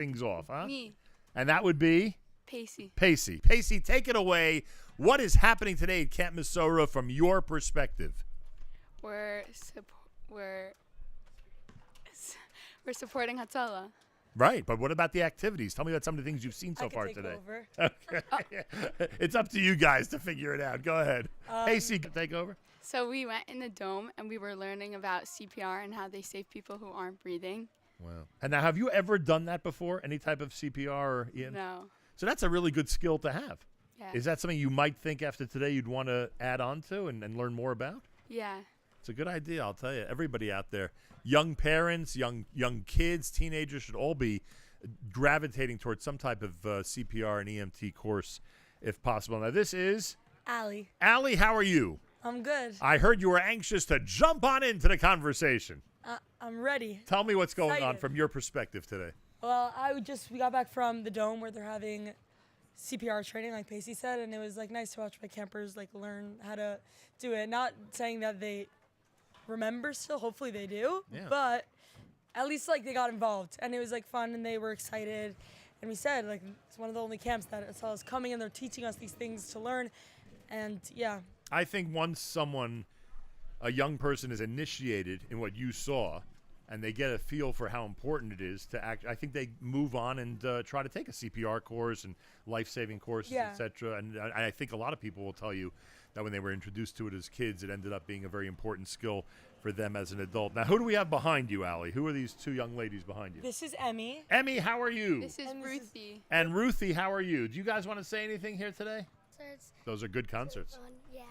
things off, huh? Me. And that would be? Pacey. Pacey. Pacey, take it away. What is happening today at Camp Mesorah from your perspective? We're supporting Hatzalah. Right, but what about the activities? Tell me about some of the things you've seen so far today. Over. Okay. It's up to you guys to figure it out. Go ahead. Pacey, take over. So we went in the dome and we were learning about CPR and how they save people who aren't breathing. Wow. And now, have you ever done that before? Any type of CPR or EM? No. So that's a really good skill to have. Yeah. Is that something you might think after today you'd want to add on to and learn more about? Yeah. It's a good idea, I'll tell you. Everybody out there, young parents, young kids, teenagers should all be gravitating towards some type of CPR and EMT course if possible. Now, this is Allie. Allie, how are you? I'm good. I heard you were anxious to jump on into the conversation. I'm ready. Tell me what's going on Excited. from your perspective today. Well, we got back from the dome where they're having CPR training, like Pacey said, and it was like nice to watch my campers like learn how to do it. Not saying that they remember still, hopefully they do, but at least like they got involved and it was like fun and they were excited. And we said like it's one of the only camps that saw us coming and they're teaching us these things to learn. And yeah. I think once a young person is initiated in what you saw and they get a feel for how important it is to act, I think they move on and try to take a CPR course and life-saving courses, etc. And I think a lot of people will tell you that when they were introduced to it as kids, it ended up being a very important skill for them as an adult. Now, who do we have behind you, Allie? Who are these two young ladies behind you? This is Emmy. Emmy, how are you? This is Ruthie. And Ruthie, how are you? Do you guys want to say anything here today? Those are good concerts. Yeah.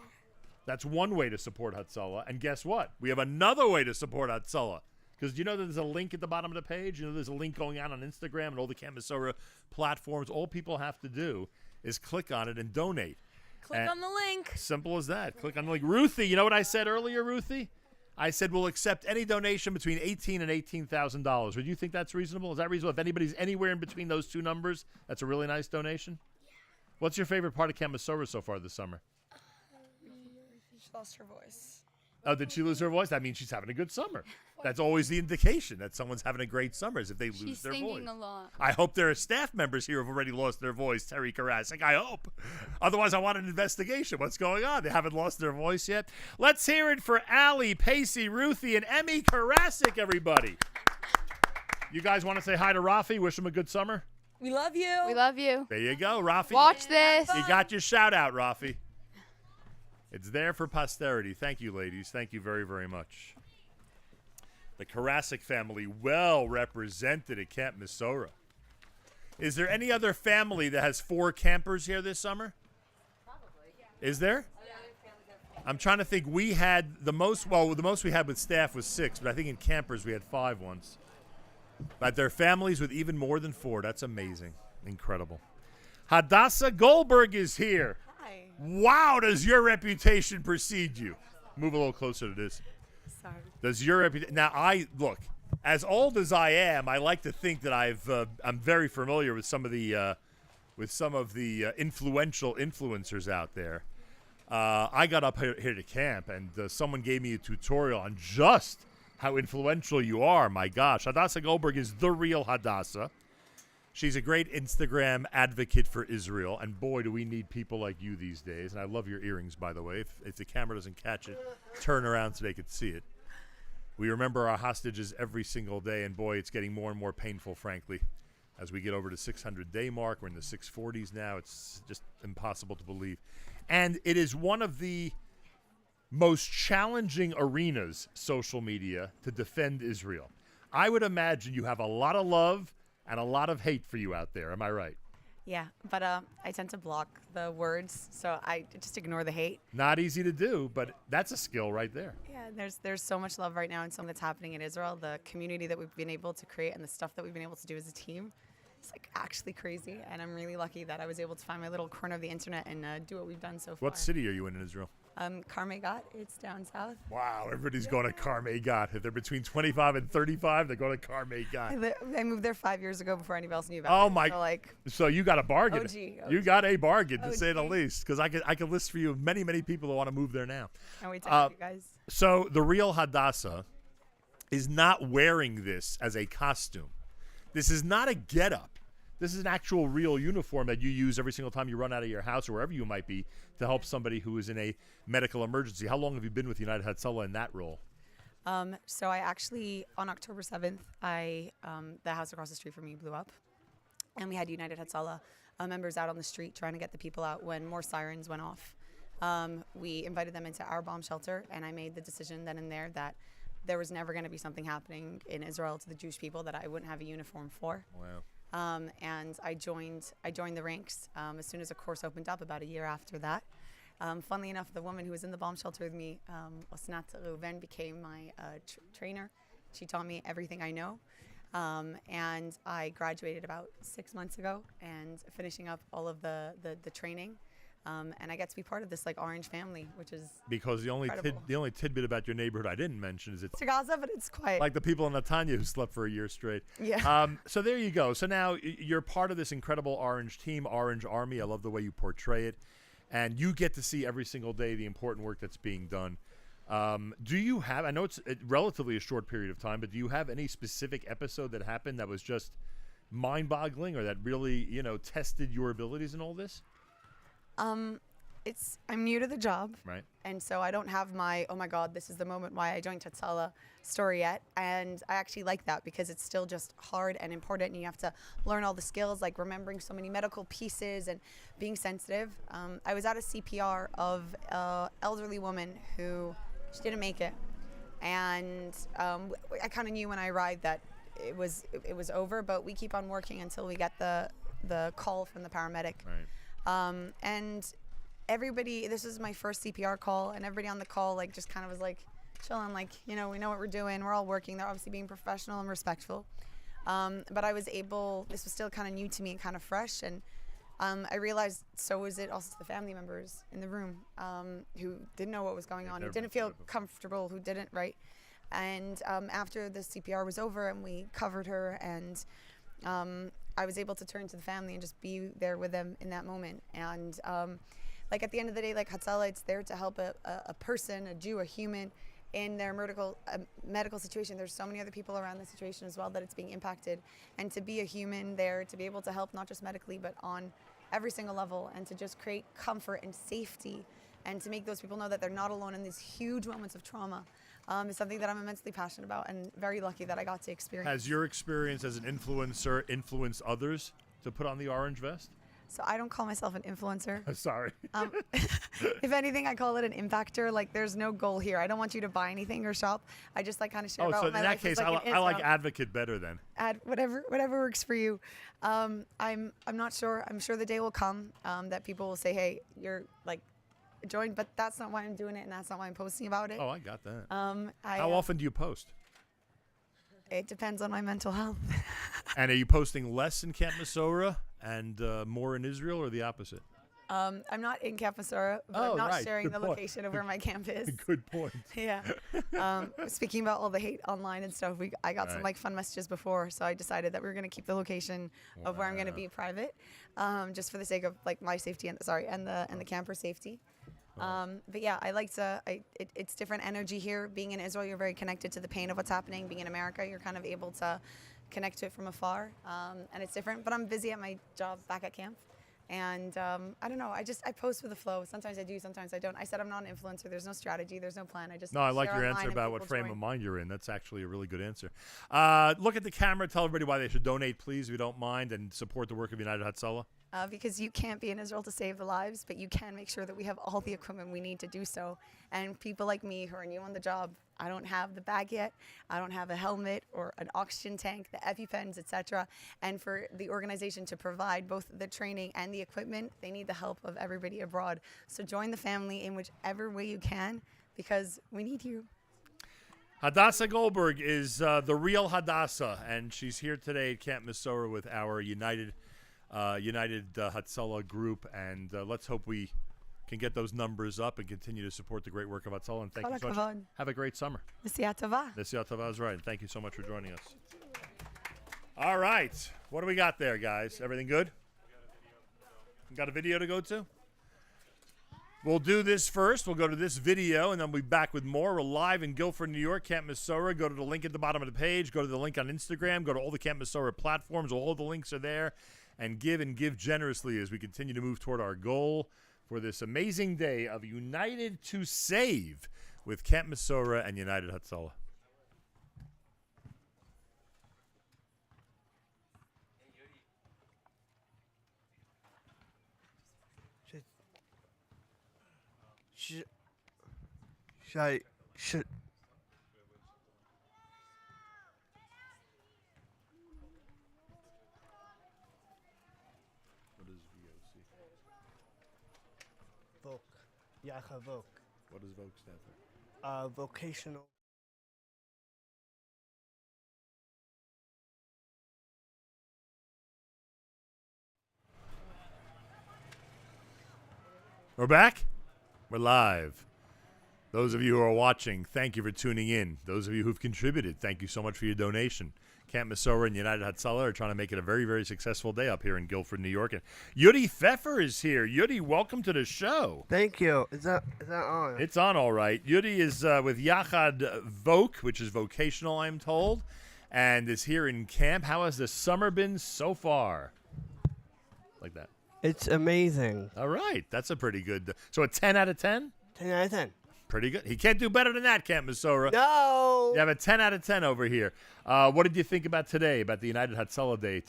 That's one way to support Hatzalah. And guess what? We have another way to support Hatzalah. Because you know that there's a link at the bottom of the page? You know there's a link going out on Instagram and all the Camp Mesorah platforms. All people have to do is click on it and donate. Click on the link. Simple as that. Click on the link. Ruthie, you know what I said earlier, Ruthie? I said we'll accept any donation between $18,000 and $18,000. Would you think that's reasonable? Is that reasonable? If anybody's anywhere in between those two numbers, that's a really nice donation? Yeah. What's your favorite part of Camp Mesorah so far this summer? She lost her voice. Oh, did she lose her voice? That means she's having a good summer. That's always the indication that someone's having a great summer is if they lose their voice. She's singing a lot. I hope there are staff members here who've already lost their voice, Terry Karasik. I hope. Otherwise, I want an investigation. What's going on? They haven't lost their voice yet. Let's hear it for Allie, Pacey, Ruthie, and Emmy Karasik, everybody. You guys want to say hi to Rafi? Wish him a good summer? We love you. We love you. There you go, Rafi. Watch this. You got your shout out, Rafi. It's there for posterity. Thank you, ladies. Thank you very, very much. The Karasik family well represented at Camp Mesorah. Is there any other family that has 4 campers here this summer? Probably, yeah. Is there? I'm trying to think. We had the most we had with staff was 6, but I think in campers we had 5 once. But there are families with even more than 4. That's amazing. Incredible. Hadassah Goldberg is here. Hi. Wow, does your reputation precede you? Move a little closer to this. Sorry. Does your reputation? Now, look, as old as I am, I like to think that I'm very familiar with some of the influential influencers out there. I got up here to camp, and someone gave me a tutorial on just how influential you are. My gosh, Hadassah Goldberg is the real Hadassah. She's a great Instagram advocate for Israel, and boy, do we need people like you these days. And I love your earrings, by the way. If the camera doesn't catch it, turn around so they could see it. We remember our hostages every single day, and boy, it's getting more and more painful, frankly. As we get over the 600-day mark, we're in the 640s now. It's just impossible to believe. And it is one of the most challenging arenas, social media, to defend Israel. I would imagine you have a lot of love and a lot of hate for you out there. Am I right? Yeah, but I tend to block the words, so I just ignore the hate. Not easy to do, but that's a skill right there. Yeah, there's so much love right now and something that's happening in Israel, the community that we've been able to create and the stuff that we've been able to do as a team. It's like actually crazy, and I'm really lucky that I was able to find my little corner of the internet and do what we've done so far. What city are you in Israel? Karmei Gat, it's down south. Wow, everybody's going to Karmei Gat. If they're between 25 and 35, they're going to Karmei Gat. I moved there 5 years ago before anybody else knew about it. Oh my! So, so you got a bargain. OG. You got a bargain, to say the OG. least. Because I could list for you many people who want to move there now. Can't wait to have you guys. So the real Hadassah is not wearing this as a costume. This is not a get-up. This is an actual real uniform that you use every single time you run out of your house or wherever you might be to help somebody who is in a medical emergency. How long have you been with United Hatzalah in that role? So I actually, on October 7th, the house across the street from me blew up. And we had United Hatzalah members out on the street trying to get the people out when more sirens went off. We invited them into our bomb shelter, and I made the decision then and there that there was never going to be something happening in Israel to the Jewish people that I wouldn't have a uniform for. Wow. And I joined the ranks as soon as a course opened up about a year after that. Funnily enough, the woman who was in the bomb shelter with me, Osnat Reuven, became my trainer. She taught me everything I know. And I graduated about 6 months ago and finishing up all of the training. And I get to be part of this like Orange family, which is because the only incredible. tidbit about your neighborhood I didn't mention is it's Gaza, but it's quiet. like the people in Netanya who slept for a year straight. Yeah. So there you go. So now you're part of this incredible Orange team, Orange Army. I love the way you portray it. And you get to see every single day the important work that's being done. Do you have, I know it's relatively a short period of time, but do you have any specific episode that happened that was just mind-boggling or that really, tested your abilities in all this? I'm new to the job. Right. And so I don't have my, oh my God, this is the moment why I joined Hatzalah story yet. And I actually like that because it's still just hard and important. And you have to learn all the skills, like remembering so many medical pieces and being sensitive. I was at a CPR of an elderly woman who she didn't make it. And I kind of knew when I arrived that it was over, but we keep on working until we get the call from the paramedic. Right. And everybody, this is my first CPR call, and everybody on the call like just kind of was like chilling, like, we know what we're doing. We're all working. They're obviously being professional and respectful. But I was able, this was still kind of new to me and kind of fresh. And I realized so was it also to the family members in the room who didn't know what was going on, who didn't feel comfortable, who didn't, right? And after the CPR was over and we covered her and I was able to turn to the family and just be there with them in that moment. And like at the end of the day, like Hatzalah, it's there to help a person, a Jew, a human in their medical situation. There's so many other people around the situation as well that it's being impacted. And to be a human there, to be able to help not just medically, but on every single level, and to just create comfort and safety and to make those people know that they're not alone in these huge moments of trauma is something that I'm immensely passionate about and very lucky that I got to experience. Has your experience as an influencer influenced others to put on the orange vest? So I don't call myself an influencer. Sorry. If anything, I call it an impactor. Like there's no goal here. I don't want you to buy anything or shop. I just like kind of share about so what in my that life case, is like I like advocate better then. Add whatever works for you. I'm not sure. I'm sure the day will come that people will say, hey, you're like joined, but that's not why I'm doing it, and that's not why I'm posting about it. Oh, I got that. How often do you post? It depends on my mental health. And are you posting less in Camp Mesorah and more in Israel, or the opposite? I'm not in Camp Mesorah, but I'm not sharing Good the point. location of where my camp is. Good point. Yeah. Speaking about all the hate online and stuff, I got some like fun messages before, so I decided that we were going to keep the location of where I'm going to be private, just for the sake of like my safety and the camper safety. But yeah, I like to. It's different energy here. Being in Israel, you're very connected to the pain of what's happening. Being in America, you're kind of able to connect to it from afar, and it's different. But I'm busy at my job back at camp. And I don't know. I post with the flow. Sometimes I do, sometimes I don't. I said I'm not an influencer. There's no strategy. There's no plan. I like your answer about what frame of mind you're in. That's actually a really good answer. Look at the camera. Tell everybody why they should donate, please, if you don't mind, and support the work of United Hatzalah. Because you can't be in Israel to save the lives, but you can make sure that we have all the equipment we need to do so. And people like me who are new on the job, I don't have the bag yet. I don't have a helmet or an oxygen tank, the EpiPens, etc. And for the organization to provide both the training and the equipment, they need the help of everybody abroad. So join the family in whichever way you can, because we need you. Hadassah Goldberg is the real Hadassah, and she's here today at Camp Mesorah with our United Hatzalah group, and let's hope we can get those numbers up and continue to support the great work of Hatzalah. And thank you so much. Have a great summer. Nesiat Tova. Nesiat Tova is right. And thank you so much for joining us. All right. What do we got there, guys? Everything good? Got a video to go to? We'll do this first. We'll go to this video, and then we'll be back with more. We're live in Guilford, New York, Camp Mesorah. Go to the link at the bottom of the page. Go to the link on Instagram. Go to all the Camp Mesorah platforms. All the links are there. And give generously as we continue to move toward our goal for this amazing day of United to Save with Camp Mesorah and United Hatzalah. Should What is VOC? Voc. Yacha Voc. What does VOC stand for? Vocational. We're back. We're live. Those of you who are watching, thank you for tuning in. Those of you who've contributed, thank you so much for your donation. Camp Mesorah and United Hatzalah are trying to make it a very, very successful day up here in Guilford, New York. And Yudi Pfeffer is here. Yudi, welcome to the show. Thank you. Is that on? It's on all right. Yudi is with Yachad Voc, which is vocational, I'm told, and is here in camp. How has the summer been so far? Like that. It's amazing. All right. That's a pretty good. So a 10 out of 10? 10 out of 10. Pretty good. He can't do better than that, Camp Mesorah. No. You have a 10 out of 10 over here. What did you think about today, about the United Hatzalah Day?